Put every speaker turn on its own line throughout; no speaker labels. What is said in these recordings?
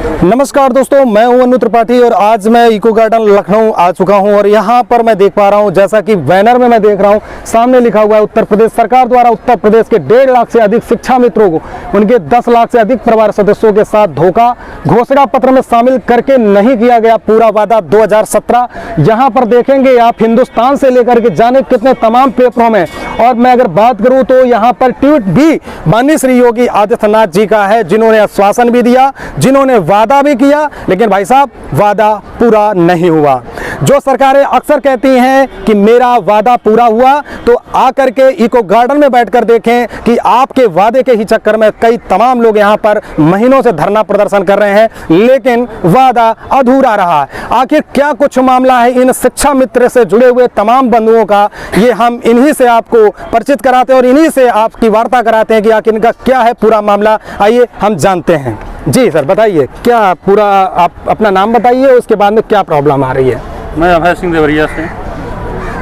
नमस्कार दोस्तों, मैं हूं अनु त्रिपाठी और आज मैं इको गार्डन लखनऊ आ चुका हूं और यहां पर मैं देख पा रहा हूं, जैसा कि बैनर में मैं देख रहा हूं, सामने लिखा हुआ है उत्तर प्रदेश सरकार द्वारा उत्तर प्रदेश के 1.5 लाख से अधिक शिक्षा मित्रों को उनके 10 लाख से अधिक परिवार सदस्यों के साथ धोखा घोषणा पत्र में शामिल करके नहीं किया गया पूरा वादा 2017। यहाँ पर देखेंगे आप हिंदुस्तान से लेकर के जाने कितने तमाम पेपरों में। और मैं अगर बात करूं तो यहाँ पर ट्वीट भी माननीय श्री योगी आदित्यनाथ जी का है, जिन्होंने आश्वासन भी दिया, जिन्होंने वादा भी किया, लेकिन भाई साहब वादा पूरा नहीं हुआ। जो सरकारें अक्सर कहती हैं कि मेरा वादा पूरा हुआ, तो आकर के इको गार्डन में बैठकर देखें कि आपके वादे के ही चक्कर में कई तमाम लोग यहाँ पर महीनों से धरना प्रदर्शन कर रहे हैं, लेकिन वादा अधूरा रहा। आखिर क्या कुछ मामला है इन शिक्षा मित्र से जुड़े हुए तमाम बंधुओं का, ये हम इन्हीं से आपको परिचित कराते हैं और इन्हीं से आपकी वार्ता कराते हैं कि आखिर इनका क्या है पूरा मामला। आइए हम जानते हैं। जी सर, बताइए क्या पूरा, आप अपना नाम बताइए, उसके बाद में क्या प्रॉब्लम आ रही है।
मैं अभय सिंह देवरिया से।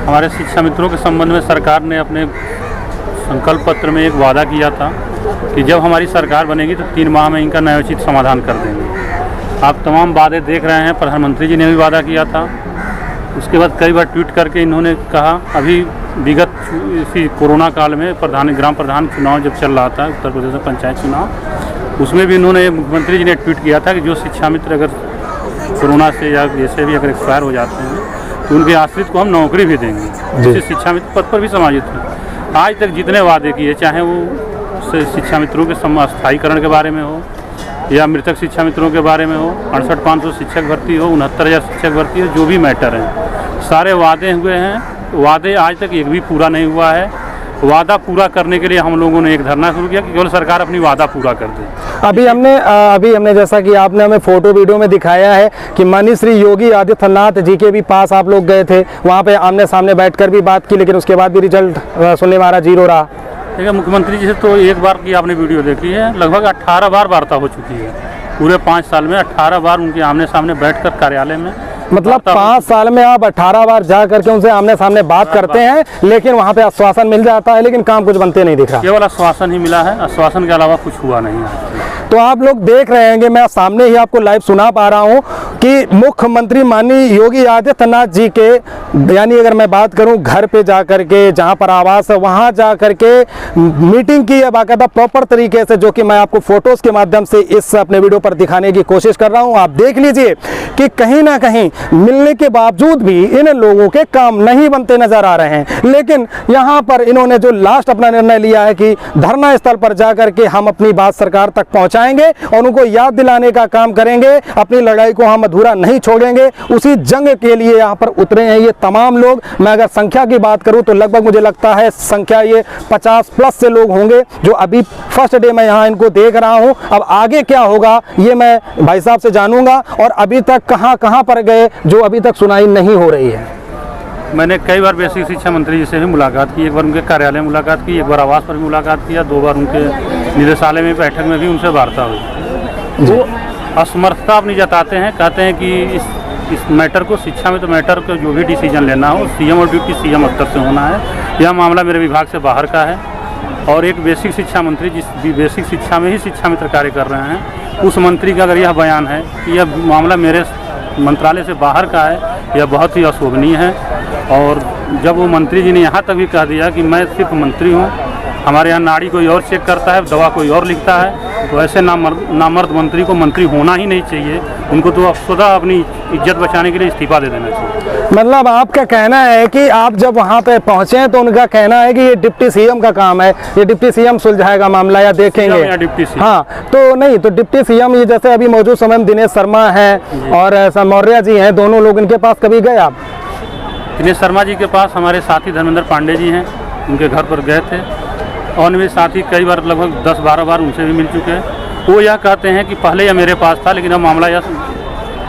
हमारे शिक्षा मित्रों के संबंध में सरकार ने अपने संकल्प पत्र में एक वादा किया था कि जब हमारी सरकार बनेगी तो 3 माह में इनका न्यायोचित समाधान कर देंगे। आप तमाम वादे देख रहे हैं, प्रधानमंत्री जी ने भी वादा किया था। उसके बाद कई बार ट्वीट करके इन्होंने कहा, अभी विगत इसी कोरोना काल में ग्राम प्रधान चुनाव जब चल रहा था, उत्तर प्रदेश में पंचायत चुनाव, उसमें भी इन्होंने, मुख्यमंत्री जी ने ट्वीट किया था कि जो शिक्षा मित्र अगर कोरोना से या जैसे भी अगर एक्सपायर हो जाते हैं तो उनके आश्रित को हम नौकरी भी देंगे, जिससे शिक्षा मित्र पद पर भी समाजित हैं। आज तक जितने वादे किए, चाहे वो शिक्षा मित्रों के स्थायीकरण के बारे में हो या मृतक शिक्षा मित्रों के बारे में हो, 68,500 शिक्षक भर्ती हो, 69,000 शिक्षक भर्ती हो, जो भी मैटर है, सारे वादे हुए हैं। वादे आज तक एक भी पूरा नहीं हुआ है। वादा पूरा करने के लिए हम लोगों ने एक धरना शुरू किया कि केवल सरकार अपनी वादा पूरा कर दे।
अभी हमने जैसा कि आपने हमें फोटो वीडियो में दिखाया है कि माननीय श्री योगी आदित्यनाथ जी के भी पास आप लोग गए थे, वहाँ पे आमने सामने बैठकर भी बात की, लेकिन उसके बाद भी रिजल्ट सुनने में आ रहा 0 रहा।
देखिए, मुख्यमंत्री जी से तो एक बार की आपने वीडियो देखी है, लगभग 18 बार वार्ता हो चुकी है। पूरे 5 साल में 18 बार उनके आमने सामने बैठकर कार्यालय में,
मतलब 5 साल में आप 18 बार जा करके उनसे आमने सामने बात करते हैं, लेकिन वहाँ पे आश्वासन मिल जाता है, लेकिन काम कुछ बनते नहीं दिख रहा।
केवल आश्वासन ही मिला है, आश्वासन के अलावा कुछ हुआ नहीं है।
तो आप लोग देख रहे हैं, मैं सामने ही आपको लाइव सुना पा रहा हूं कि मुख्यमंत्री माननीय योगी आदित्यनाथ जी के, यानी अगर मैं बात करूं घर पे जा करके, जहां पर आवास है वहां जा करके मीटिंग की है बाकायदा प्रॉपर तरीके से, जो कि मैं आपको फोटोज के माध्यम से इस अपने वीडियो पर दिखाने की कोशिश कर रहा हूं। आप देख लीजिए कि कहीं ना कहीं मिलने के बावजूद भी इन लोगों के काम नहीं बनते नजर आ रहे हैं। लेकिन यहाँ पर इन्होंने जो लास्ट अपना निर्णय लिया है कि धरना स्थल पर जा करके हम अपनी बात सरकार तक पहुंचाएंगे और उनको याद दिलाने का काम करेंगे, अपनी लड़ाई को हम अधूरा नहीं छोड़ेंगे, उसी जंग के लिए यहाँ पर उतरे हैं ये तमाम लोग। मैं अगर संख्या की बात करूं तो लगभग मुझे लगता है संख्या ये 50+ से लोग होंगे, जो अभी फर्स्ट डे मैं यहाँ इनको देख रहा हूँ। अब आगे क्या होगा ये मैं भाई साहब से जानूंगा, और अभी तक कहाँ पर गए जो अभी तक सुनाई नहीं हो रही है।
मैंने कई बार बेसिक शिक्षा मंत्री जी से भी मुलाकात की, एक बार उनके कार्यालय में मुलाकात की, एक बार आवास पर भी मुलाकात किया, 2 बार उनके निदेशालय में बैठक में भी उनसे वार्ता हुई। वो असमर्थता अपनी जताते हैं, कहते हैं कि इस मैटर को, शिक्षा में तो मैटर को जो भी डिसीजन लेना हो सीएम और डिप्टी सीएम स्तर से होना है। यह मामला मेरे विभाग से बाहर का है और एक बेसिक शिक्षा मंत्री जिस बेसिक शिक्षा में ही शिक्षा मित्र कार्य कर रहे हैं, उस मंत्री का अगर यह बयान है कि यह मामला मेरे मंत्रालय से बाहर का है, यह बहुत ही अशोभनीय है। और जब वो मंत्री जी ने यहाँ तक भी कह दिया कि मैं सिर्फ मंत्री हूँ, हमारे यहाँ नाड़ी कोई और चेक करता है, दवा कोई और लिखता है, तो ऐसे नामर्द मंत्री को मंत्री होना ही नहीं चाहिए। उनको तो स्वतः अपनी इज्जत बचाने के लिए इस्तीफा दे देना चाहिए।
मतलब आपका कहना है कि आप जब वहाँ पे पहुँचे तो उनका कहना है कि ये डिप्टी सीएम का काम है, ये डिप्टी सीएम सुलझाएगा मामला या देखेंगे
या डिप्टी सीएम।
हाँ, तो नहीं, तो डिप्टी सीएम ये जैसे अभी मौजूद समय में दिनेश शर्मा है और मौर्य जी हैं, दोनों लोग इनके पास कभी गए आप?
दिनेश शर्मा जी के पास हमारे साथी धर्मेंद्र पांडे जी हैं, उनके घर पर गए थे, और मेरे साथी कई बार, लगभग 10-12 बार उनसे भी मिल चुके हैं। वो यह कहते हैं कि पहले यह मेरे पास था, लेकिन अब मामला यह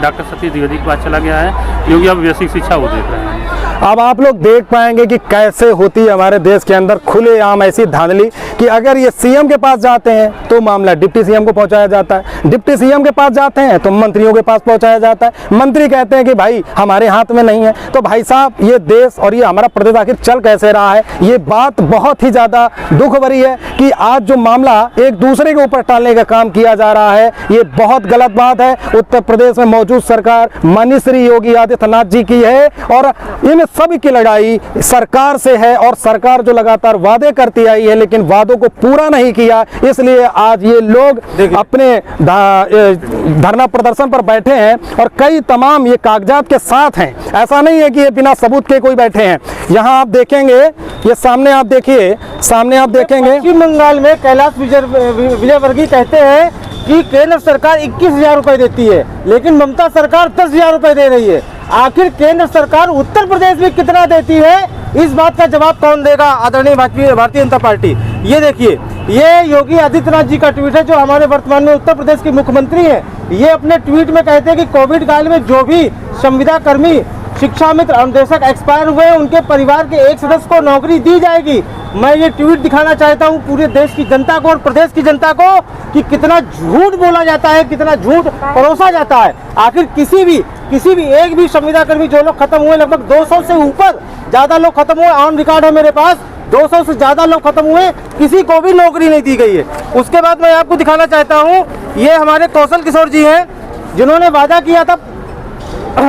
डॉक्टर सतीश द्विवेदी के पास चला गया है, क्योंकि अब बेसिक शिक्षा वो देख रहे हैं।
अब आप लोग देख पाएंगे कि कैसे होती है हमारे देश के अंदर खुलेआम ऐसी धांधली कि अगर ये सीएम के पास जाते हैं तो मामला डिप्टी सीएम को पहुंचाया जाता है, डिप्टी सीएम के पास जाते हैं तो मंत्रियों के पास पहुंचाया जाता है, मंत्री कहते हैं कि भाई हमारे हाथ में नहीं है। तो भाई साहब, ये देश और ये हमारा प्रदेश आखिर चल कैसे रहा है? ये बात बहुत ही ज़्यादा दुख भरी है कि आज जो मामला एक दूसरे के ऊपर टालने का काम किया जा रहा है, ये बहुत गलत बात है। उत्तर प्रदेश में मौजूद सरकार माननीय श्री योगी आदित्यनाथ जी की है और इन सभी की लड़ाई सरकार से है और सरकार जो लगातार वादे करती आई है लेकिन वादों को पूरा नहीं किया, इसलिए आज ये लोग अपने धरना प्रदर्शन पर बैठे हैं और कई तमाम ये कागजात के साथ हैं। ऐसा नहीं है कि ये बिना सबूत के कोई बैठे हैं। यहाँ आप देखेंगे, ये सामने आप देखिए, सामने आप देखेंगे
पश्चिम बंगाल में कैलाश विजयवर्गीय कहते हैं कि केंद्र सरकार 21,000 रुपए देती है लेकिन ममता सरकार 10,000 रुपए दे रही है। आखिर केंद्र सरकार उत्तर प्रदेश में कितना देती है, इस बात का जवाब कौन देगा? आदरणीय भारतीय जनता पार्टी। ये देखिए, ये योगी आदित्यनाथ जी का ट्वीट है जो हमारे वर्तमान में उत्तर प्रदेश के मुख्यमंत्री हैं। ये अपने ट्वीट में कहते हैं कि कोविड काल में जो भी संविदा कर्मी, शिक्षा मित्र, अनुदेशक एक्सपायर हुए उनके परिवार के एक सदस्य को नौकरी दी जाएगी। मैं ये ट्वीट दिखाना चाहता हूँ पूरे देश की जनता को और प्रदेश की जनता को कि कितना झूठ बोला जाता है, कितना झूठ परोसा जाता है। आखिर किसी भी एक भी संविदा कर्मी जो लोग खत्म हुए, लगभग 200 से ऊपर ज्यादा लोग खत्म हुए, ऑन रिकॉर्ड है मेरे पास, 200 से ज्यादा लोग खत्म हुए, किसी को भी नौकरी नहीं दी गई है। उसके बाद मैं आपको दिखाना चाहता हूँ, ये हमारे कौशल किशोर जी हैं जिन्होंने वादा किया था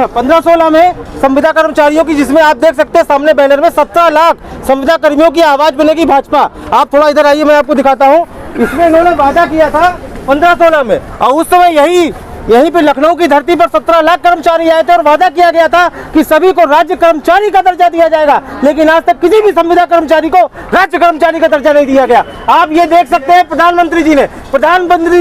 15-16 में संविदा कर्मचारियों की, जिसमें आप देख सकते हैं सामने बैनर में 17 लाख संविदा कर्मियों की आवाज बनेगी भाजपा। आप थोड़ा इधर आइए, मैं आपको दिखाता हूँ। इसमें इन्होंने वादा किया था 15-16 में और उस समय यहीं पे लखनऊ की धरती पर 17 लाख कर्मचारी आए थे और वादा किया गया था कि सभी को राज्य कर्मचारी का दर्जा दिया जाएगा, लेकिन आज तक किसी भी संविदा कर्मचारी को राज्य कर्मचारी का दर्जा नहीं दिया गया। आप ये देख सकते हैं प्रधानमंत्री जी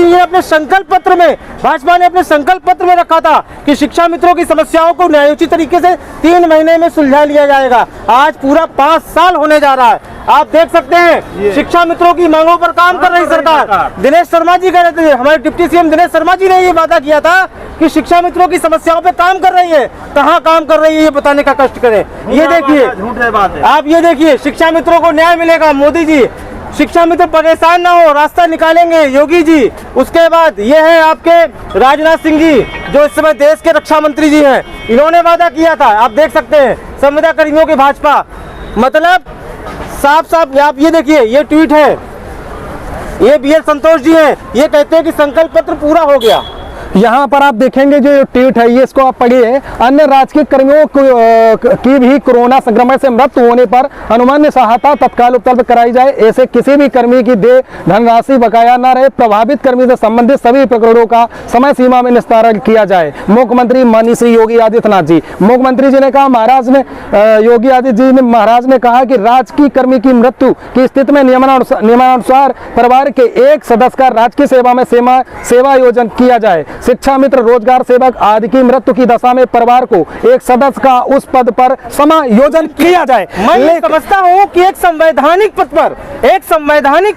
ने अपने संकल्प पत्र में, भाजपा ने अपने संकल्प पत्र में रखा था कि शिक्षा मित्रों की समस्याओं को न्यायोचित तरीके से 3 महीने में सुलझा लिया जाएगा। आज पूरा 5 साल होने जा रहा है। आप देख सकते हैं शिक्षा मित्रों की मांगों पर काम कर रही सरकार। दिनेश शर्मा जी कह रहे थे, हमारे डिप्टी सीएम दिनेश शर्मा जी ने ये वादा किया था कि शिक्षा मित्रों की समस्याओं पे काम कर रही है। कहाँ काम कर रही है ये बताने का कष्ट करें। ये देखिए, आप ये देखिए, शिक्षा मित्रों को न्याय मिलेगा। मोदी जी, शिक्षा मित्र परेशान ना हो, रास्ता निकालेंगे योगी जी। उसके बाद ये है आपके राजनाथ सिंह जी जो इस समय देश के रक्षा मंत्री जी हैं, इन्होंने वादा किया था। आप देख सकते हैं संविदा कर्मियों की भाजपा, मतलब साफ आप ये देखिए, ये ट्वीट है, ये BL संतोष जी हैं, ये कहते हैं कि संकल्प पत्र पूरा हो गया।
यहाँ पर आप देखेंगे जो ट्वीट है, ये इसको आप पढ़िए। अन्य राजकीय कर्मियों की भी कोरोना संक्रमण से मृत्यु होने पर अनुमान्य सहायता तत्काल उपलब्ध कराई जाए। ऐसे किसी भी कर्मी की देय धनराशि बकाया न रहे। प्रभावित कर्मी से संबंधित सभी प्रकरणों का समय सीमा में निस्तारण किया जाए। मुख्यमंत्री माननीय श्री योगी आदित्यनाथ जी, मुख्यमंत्री जी ने कहा, योगी आदित्य जी ने महाराज ने कहा कि राजकीय कर्मी की मृत्यु की स्थिति में नियमानुसार परिवार के एक सदस्य का राजकीय सेवा में सेवा योजन किया जाए। शिक्षा मित्र, रोजगार सेवक आदि की मृत्यु की दशा में परिवार को एक सदस्य का उस पद पर समायोजन किया जाए।
मैं ये समझता हूँ कि एक संवैधानिक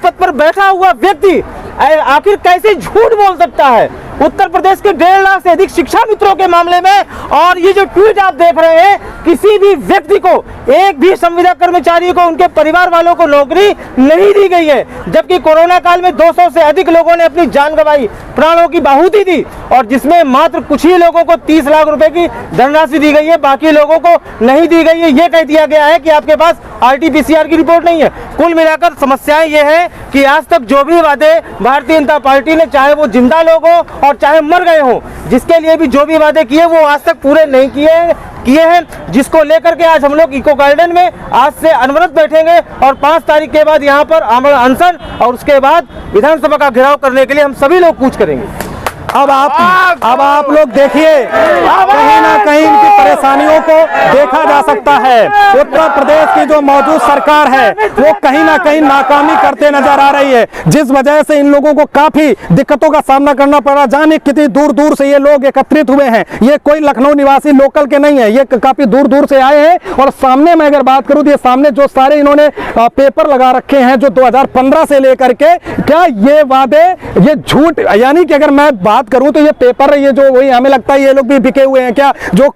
पद पर बैठा हुआ व्यक्ति आखिर कैसे झूठ बोल सकता है उत्तर प्रदेश के 1.5 लाख से अधिक शिक्षा मित्रों के मामले में। और ये जो ट्वीट आप देख रहे हैं, किसी भी व्यक्ति को, एक भी संविदा कर्मचारी को, उनके परिवार वालों को नौकरी नहीं दी गई है, जबकि कोरोना काल में 200 से अधिक लोगों ने अपनी जान गंवाई, प्राणों की आहुति दी, और जिसमें मात्र कुछ ही लोगों को 30 लाख रुपए की धनराशि दी गई है, बाकी लोगों को नहीं दी गई है। ये कह दिया गया है कि आपके पास RT-PCR की रिपोर्ट नहीं है। कुल मिलाकर समस्याएं ये है कि आज तक जो भी वादे भारतीय जनता पार्टी ने, चाहे वो जिंदा लोग हो और चाहे मर गए हो, जिसके लिए भी जो भी वादे किए वो आज तक पूरे नहीं किए हैं, जिसको लेकर के आज हम लोग इको गार्डन में आज से अनवरत बैठेंगे और 5 तारीख के बाद यहाँ पर आमरण अनशन और उसके बाद विधानसभा का घेराव करने के लिए हम सभी लोग कूच करेंगे।
अब आप लोग देखिए, कहीं ना कहीं इनकी परेशानियों को देखा जा सकता है। उत्तर प्रदेश की जो मौजूद सरकार है वो कहीं ना कहीं नाकामी करते नजर आ रही है, जिस वजह से इन लोगों को काफी दिक्कतों का सामना करना पड़ा। जाने कितनी दूर दूर से ये लोग एकत्रित हुए हैं। ये कोई लखनऊ निवासी लोकल के नहीं है, ये काफी दूर दूर से आए हैं। और सामने मैं अगर बात करूं तो ये सामने जो सारे इन्होंने पेपर लगा रखे हैं जो 2015 से लेकर के, क्या ये वादे, ये झूठ, यानी कि अगर मैं बात बात करूं तो ये पेपर ये जो वही हमें लगता है ये लोग भी बिके हुए हैं क्या, जो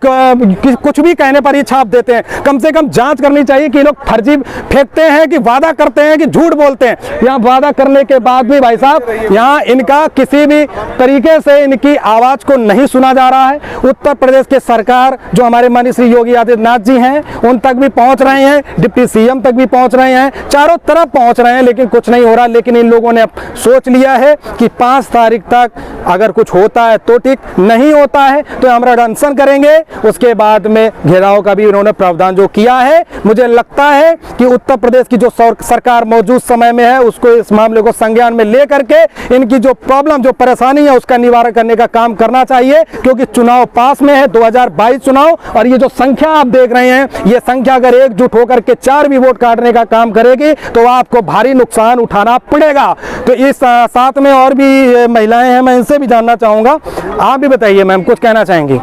कुछ भी कहने पर ही छाप देते हैं। कम से कम जांच करनी चाहिए कि ये लोग फर्जी फेंकते हैं कि वादा करते हैं कि झूठ बोलते हैं। यहाँ वादा करने के बाद भी भाई साहब यहाँ इनका किसी भी तरीके से इनकी आवाज को नहीं सुना जा रहा है। उत्तर प्रदेश के सरकार जो हमारे माननीय श्री योगी आदित्यनाथ जी हैं उन तक भी पहुंच रहे हैं, डिप्टी सीएम तक भी पहुंच रहे हैं, चारों तरफ पहुंच रहे हैं, लेकिन कुछ नहीं हो रहा। लेकिन इन लोगों ने अब सोच लिया है कि 5 तारीख तक अगर कुछ होता है तो ठीक, नहीं होता है तो हम अनशन करेंगे। उसके बाद में घेराव का भी इन्होंने प्रावधान जो किया है। मुझे लगता है कि उत्तर प्रदेश की जो सरकार मौजूद समय में है उसको इस मामले को संज्ञान में लेकर के इनकी जो प्रॉब्लम जो परेशानी है उसका निवारण करने का काम करना चाहिए, क्योंकि चुनाव पास में है, 2022 चुनाव। और ये जो संख्या आप देख रहे हैं, ये संख्या अगर एकजुट होकर के 4 भी वोट काटने का काम करेगी तो आपको भारी नुकसान उठाना पड़ेगा। तो इस साथ में और भी महिलाएं हैं, मैं इनसे भी जानना चाहूंगा। आप भी बताइए मैम, कुछ कहना चाहेंगी?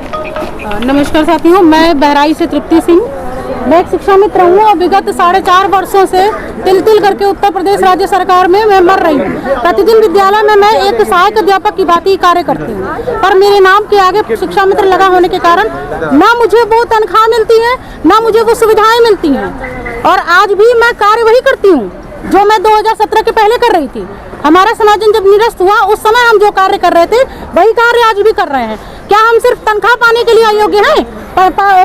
नमस्कार साथियों, मैं बहराइच से तृप्ति सिंह, मैं एक शिक्षा मित्र हूँ और विगत 4.5 वर्षों से तिल करके उत्तर प्रदेश राज्य सरकार में मैं मर रही हूँ। प्रतिदिन विद्यालय में मैं एक सहायक अध्यापक की भांति कार्य करती हूँ, पर मेरे नाम के आगे शिक्षा मित्र लगा होने के कारण ना मुझे वो तनख्वाह मिलती है, ना मुझे वो सुविधाएं मिलती हैं। और आज भी मैं कार्य वही करती हूँ जो मैं 2017 के पहले कर रही थी। हमारा समाजन जब निरस्त हुआ उस समय हम जो कार्य कर रहे थे वही कार्य आज भी कर रहे हैं। क्या हम सिर्फ तनख्वाह पाने के लिए अयोग्य हैं?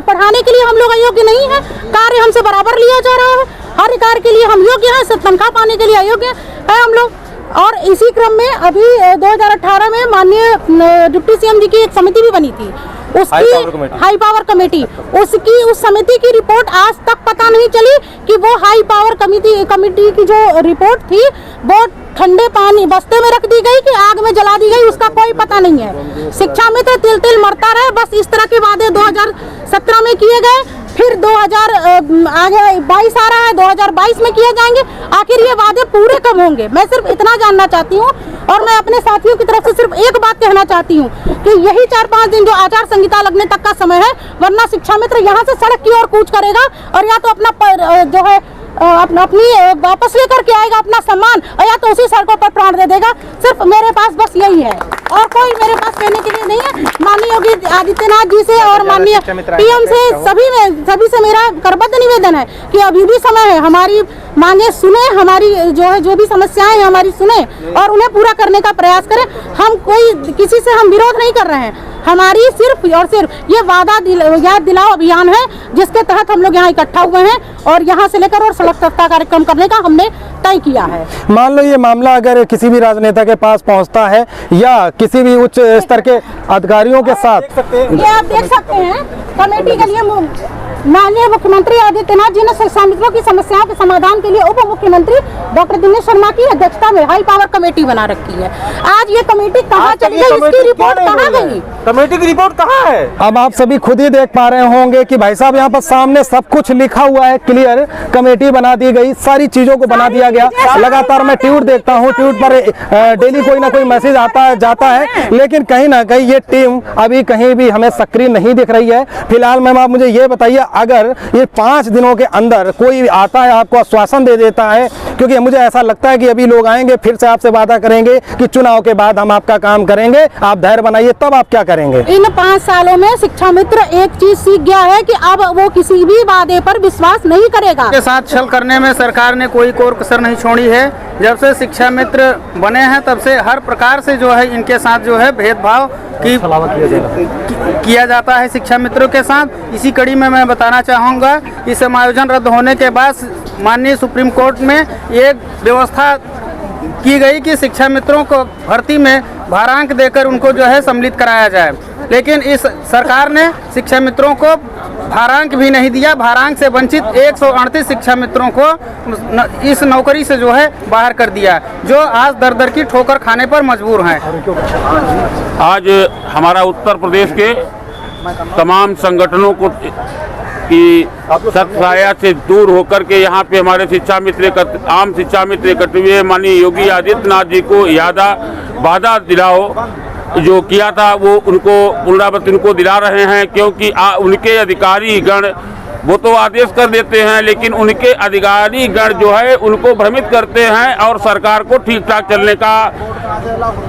पढ़ाने के लिए हम लोग अयोग्य नहीं है? कार्य हमसे बराबर लिया जा रहा है, हर कार्य के लिए हम योग्य हैं, सिर्फ तनख्वाह पाने के लिए अयोग्य है हम लोग। और इसी क्रम में अभी 2018 में माननीय डिप्टी सीएम जी की एक समिति भी बनी थी, उसकी हाई पावर कमेटी, उसकी उस समिति की रिपोर्ट आज तक पता नहीं चली कि वो हाई पावर कमेटी की जो रिपोर्ट थी वो ठंडे पानी बस्ते में रख दी गई कि आग में जला दी गई, उसका कोई पता नहीं है। शिक्षा मित्र तिल मरता रहे, बस इस तरह के वादे 2017 में किए गए, फिर 2022 आ रहा है, 2022 में किए जाएंगे। आखिर ये वादे पूरे कब होंगे? मैं सिर्फ इतना जानना चाहती हूँ। और मैं अपने साथियों की तरफ से सिर्फ एक बात कहना चाहती हूँ कि यही 4-5 दिन जो आचार संहिता लगने तक का समय है, वरना शिक्षा मित्र यहाँ से सड़क की ओर कूच करेगा और या तो अपना जो है अपनी वापस लेकर के आएगा अपना सम्मान, और या तो उसी सड़कों पर प्राण दे देगा। सिर्फ मेरे पास बस यही है और कोई मेरे पास कहने के लिए नहीं है। माननीय योगी आदित्यनाथ जी से और माननीय पीएम से सभी से मेरा करबद्ध निवेदन है कि अभी भी समय है, हमारी मांगे सुने, हमारी जो भी समस्याएं हैं हमारी सुने और उन्हें पूरा करने का प्रयास करें। हम किसी से हम विरोध नहीं कर रहे हैं, हमारी सिर्फ और सिर्फ ये वादा याद दिलाओ अभियान है जिसके तहत हम लोग यहाँ इकट्ठा हुए हैं और यहाँ से लेकर और सड़क सप्ताह कार्यक्रम करने का हमने तय किया है।
मान लो ये मामला अगर किसी भी राजनेता के पास पहुँचता है या किसी भी उच्च स्तर के अधिकारियों के साथ,
ये आप देख सकते हैं कमेटी के लिए माननीय मुख्यमंत्री आदित्यनाथ जी ने शिक्षा मित्रों की समस्याओं के समाधान के लिए उप मुख्यमंत्री डॉक्टर दिनेश शर्मा की अध्यक्षता में हाई पावर कमेटी बना रखी है। आज ये कमेटी कहाँ चली गई, इसकी रिपोर्ट कहाँ गई?
कमेटी की रिपोर्ट कहाँ है?
अब आप सभी खुद ही देख पा रहे होंगे कि भाई साहब यहाँ पर सामने सब कुछ लिखा हुआ है, क्लियर कमेटी बना दी गई, सारी चीजों को बना दिया गया। लगातार मैं ट्वीट देखता हूँ, ट्वीट पर डेली कोई ना कोई मैसेज आता है जाता है, लेकिन कहीं ना कहीं ये टीम अभी कहीं भी हमें सक्रिय नहीं दिख रही है। फिलहाल मैम आप मुझे ये बताइए, अगर ये 5 दिनों के अंदर कोई आता है आपको आश्वासन दे देता है, क्योंकि मुझे ऐसा लगता है कि अभी लोग आएंगे फिर से आपसे वादा करेंगे कि चुनाव के बाद हम आपका काम करेंगे, आप धैर्य बनाइए, तब आप क्या करेंगे?
इन 5 सालों में शिक्षा मित्र एक चीज सीख गया है कि अब वो किसी भी वादे पर विश्वास नहीं करेगा।
के साथ छल करने में सरकार ने कोई कोर कसर नहीं छोड़ी है। जब से शिक्षा मित्र बने हैं तब से हर प्रकार से जो है इनके साथ जो है भेदभाव किया जाता है शिक्षा मित्रों के साथ। इसी कड़ी में मैं बताना चाहूँगा, इस समायोजन रद्द होने के बाद माननीय सुप्रीम कोर्ट में एक व्यवस्था की गई कि शिक्षा मित्रों को भर्ती में भारांक देकर उनको जो है सम्मिलित कराया जाए, लेकिन इस सरकार ने शिक्षा मित्रों को भारांक भी नहीं दिया। भारांक से वंचित 138 शिक्षा मित्रों को इस नौकरी से जो है बाहर कर दिया, जो आज दर की ठोकर खाने पर मजबूर हैं।
आज हमारा उत्तर प्रदेश के तमाम संगठनों को की सत्ताया से दूर होकर के यहाँ पे हमारे आम शिक्षा मित्र इकट्ठे हुए, माननीय योगी आदित्यनाथ जी को वादा दिलाओ जो किया था वो उनको पुनरावृत्ति उनको दिला रहे हैं, क्योंकि उनके अधिकारी गण वो तो आदेश कर देते हैं, लेकिन उनके अधिकारी गण जो है उनको भ्रमित करते हैं और सरकार को ठीक ठाक चलने का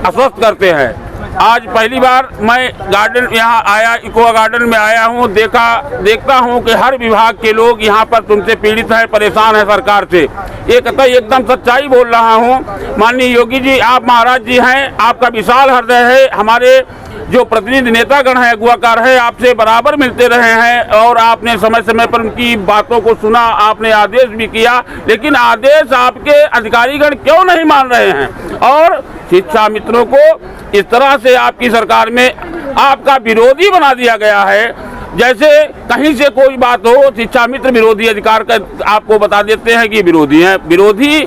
आश्वस्त करते हैं। आज पहली बार मैं गार्डन यहाँ आया, इको गार्डन में आया हूँ, देखता हूँ कि हर विभाग के लोग यहाँ पर तुमसे पीड़ित हैं, परेशान हैं सरकार से। ये कतई एकदम सच्चाई बोल रहा हूँ। माननीय योगी जी, आप महाराज जी हैं, आपका विशाल हृदय है। हमारे जो प्रतिनिधि नेतागण हैं, अगुवाकार है, आपसे बराबर मिलते रहे हैं और आपने समय समय पर उनकी बातों को सुना, आपने आदेश भी किया, लेकिन आदेश आपके अधिकारीगण क्यों नहीं मान रहे हैं? और शिक्षा मित्रों को इस तरह से आपकी सरकार में आपका विरोधी बना दिया गया है। जैसे कहीं से कोई बात हो, शिक्षा मित्र विरोधी अधिकार का आपको बता देते हैं कि विरोधी हैं। विरोधी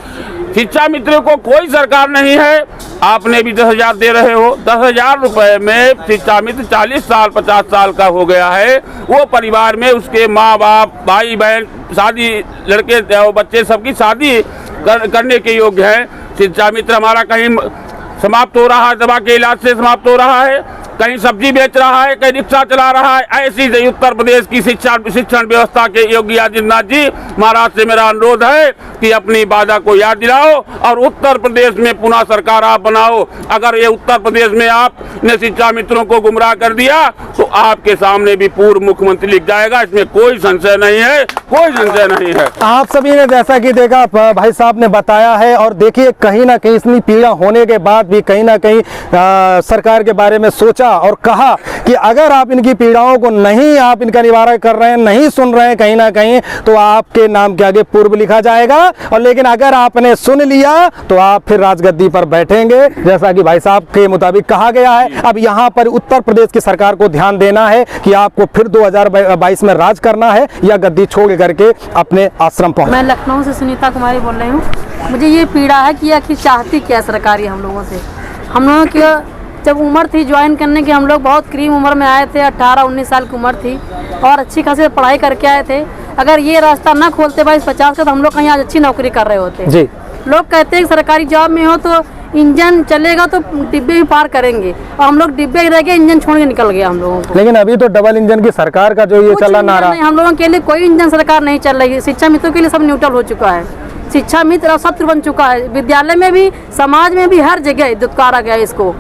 शिक्षा मित्रों को कोई सरकार नहीं है। आपने भी 10,000 दे रहे हो। 10,000 रुपए में शिक्षा मित्र 40 साल 50 साल का हो गया है। वो परिवार में उसके माँ बाप, भाई बहन, शादी, लड़के बच्चे सबकी शादी करने के योग्य है। शिक्षा मित्र हमारा कहीं समाप्त हो रहा है, दवा के इलाज से समाप्त हो रहा है, कहीं सब्जी बेच रहा है, कहीं रिक्शा चला रहा है। ऐसी उत्तर प्रदेश की शिक्षण व्यवस्था के योगी आदित्यनाथ जी महाराज से मेरा अनुरोध है कि अपनी वादा को याद दिलाओ और उत्तर प्रदेश में पुनः सरकार आप बनाओ। अगर ये उत्तर प्रदेश में आपने शिक्षा मित्रों को गुमराह कर दिया तो आपके सामने भी पूर्व मुख्यमंत्री लिख जाएगा, इसमें कोई संशय नहीं है, कोई संशय नहीं है।
आप सभी ने जैसा कि देखा, भाई साहब ने बताया है, और देखिए कहीं ना कहीं इतनी पीड़ा होने के बाद भी कहीं ना कहीं सरकार के बारे में सोचा और कहा कि अगर आप इनकी पीड़ाओं को नहीं, आप इनका निवारण कर रहे हैं, नहीं सुन रहे हैं कहीं ना कहीं, तो आपके नाम के आगे पूर्व लिखा जाएगा। और लेकिन अगर आपने सुन लिया तो आप फिर राजगद्दी पर बैठेंगे, जैसा कि भाई साहब के मुताबिक कहा गया है। अब यहाँ पर उत्तर प्रदेश की सरकार को ध्यान देना है कि आपको फिर 2022 में राज करना है या गद्दी छोड़ करके अपने आश्रम पहुंच।
मैं लखनऊ से सुनीता कुमारी बोल रही हूँ। मुझे ये पीड़ा है कि आखिर चाहती क्या सरकार हम लोगों से। हम लोगों की जब उम्र थी ज्वाइन करने की, हम लोग बहुत करीब उम्र में आए थे, 18-19 साल की उम्र थी और अच्छी खासी पढ़ाई करके आए थे। अगर ये रास्ता ना खोलते 22-50 का तो हम लोग कहीं आज अच्छी नौकरी कर रहे होते जी। लोग कहते हैं सरकारी जॉब में हो तो इंजन चलेगा तो डिब्बे भी पार करेंगे, और हम लोग डिब्बे रह गए, इंजन छोड़ के निकल गया हम लोगों को।
लेकिन अभी तो डबल इंजन की सरकार का जो ये चला नारा,
हम लोगों के लिए कोई इंजन सरकार नहीं चल रही है। शिक्षा मित्रों के लिए सब न्यूट्रल हो चुका है। शिक्षा मित्र शत्रु बन चुका है। विद्यालय में भी, समाज में भी, हर जगह दुत्कारा गया इसको।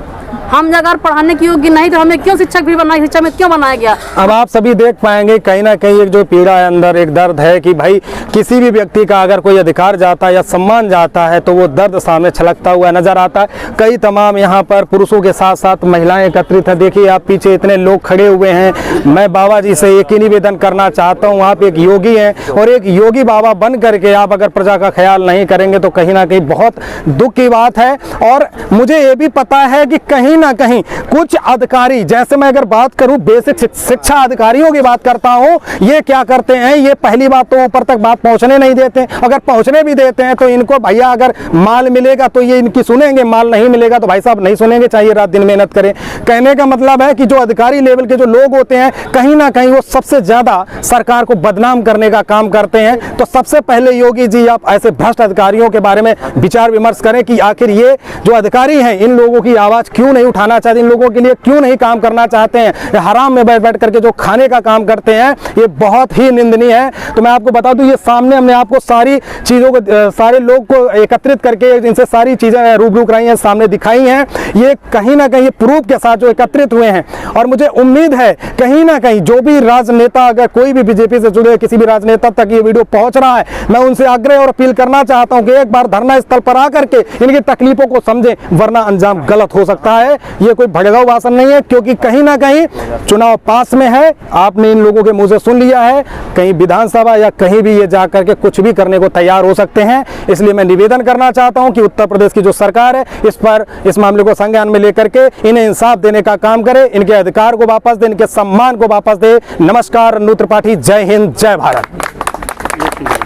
हम अगर पढ़ाने की योग्य नहीं तो हमें क्यों शिक्षक भी बनाया, शिक्षा में क्यों बनाया गया?
अब आप सभी देख पाएंगे कहीं ना कहीं एक जो पीड़ा है अंदर, एक दर्द है कि भाई किसी भी व्यक्ति का अगर कोई अधिकार जाता है या सम्मान जाता है तो वो दर्द सामने छलकता हुआ नजर आता है। कई तमाम यहाँ पर पुरुषों के साथ साथ महिलाएं एकत्रित है। देखिए आप पीछे इतने लोग खड़े हुए हैं। मैं बाबा जी से एक ही निवेदन करना चाहता हूँ, आप एक योगी हैं और एक योगी बाबा बन करके आप अगर प्रजा का ख्याल नहीं करेंगे तो कहीं ना कहीं बहुत दुख की बात है। और मुझे ये भी पता है कि कहीं ना कहीं कुछ अधिकारी, जैसे मैं अगर बात करूं बेसिक शिक्षा अधिकारियों की बात करता हूं, ये क्या करते हैं, ये पहली बात तो ऊपर तक बात पहुंचने नहीं देते। अगर पहुंचने भी देते हैं तो इनको भैया अगर माल मिलेगा तो ये इनकी सुनेंगे, माल नहीं मिलेगा तो भाई साहब नहीं सुनेंगे, चाहिए रात दिन मेहनत करें। कहने का मतलब है कि जो अधिकारी लेवल के जो लोग होते हैं कहीं ना कहीं वो सबसे ज्यादा सरकार को बदनाम करने का काम करते हैं। तो सबसे पहले योगी जी आप ऐसे भ्रष्ट अधिकारियों के बारे में विचार विमर्श करें कि आखिर ये जो अधिकारी हैं इन लोगों की आवाज क्यों नहीं उठाना चाहते, इन लोगों के लिए क्यों नहीं काम करना चाहते हैं। हराम में बैठ बैठ करके जो खाने का काम करते हैं ये बहुत ही निंदनीय है। तो मैं आपको बता दूं, ये सामने हमने आपको सारी चीज़ों को, सारे लोग को एकत्रित करके इनसे सारी चीज़ें रूबरू कराई हैं, सामने दिखाई हैं। ये कहीं ना कहीं प्रूफ के साथ जो एकत्रित हुए हैं। और मुझे उम्मीद है कहीं ना कहीं जो भी राजनेता, अगर कोई भी बीजेपी से जुड़े किसी भी राजनेता तक ये वीडियो पहुंच रहा है, मैं उनसे आग्रह और अपील करना चाहता हूं कि एक बार धरना स्थल पर आकर के इनकी तकलीफों को समझें, वरना अंजाम गलत हो सकता है। ये कोई भड़काऊ भाषण नहीं है, क्योंकि कहीं ना कहीं चुनाव पास में है। आपने इन लोगों के मुंह से सुन लिया है, कहीं विधानसभा या कहीं भी ये जाकर के कुछ भी करने को तैयार हो सकते हैं। इसलिए मैं निवेदन करना चाहता हूं कि उत्तर प्रदेश की जो सरकार है इस पर, इस मामले को संज्ञान में लेकर के इन्हें इंसाफ देने का काम करे, इनके अधिकार को वापस दे, इनके सम्मान को वापस दे। नमस्कार, अनु त्रिपाठी, जय हिंद, जय भारत।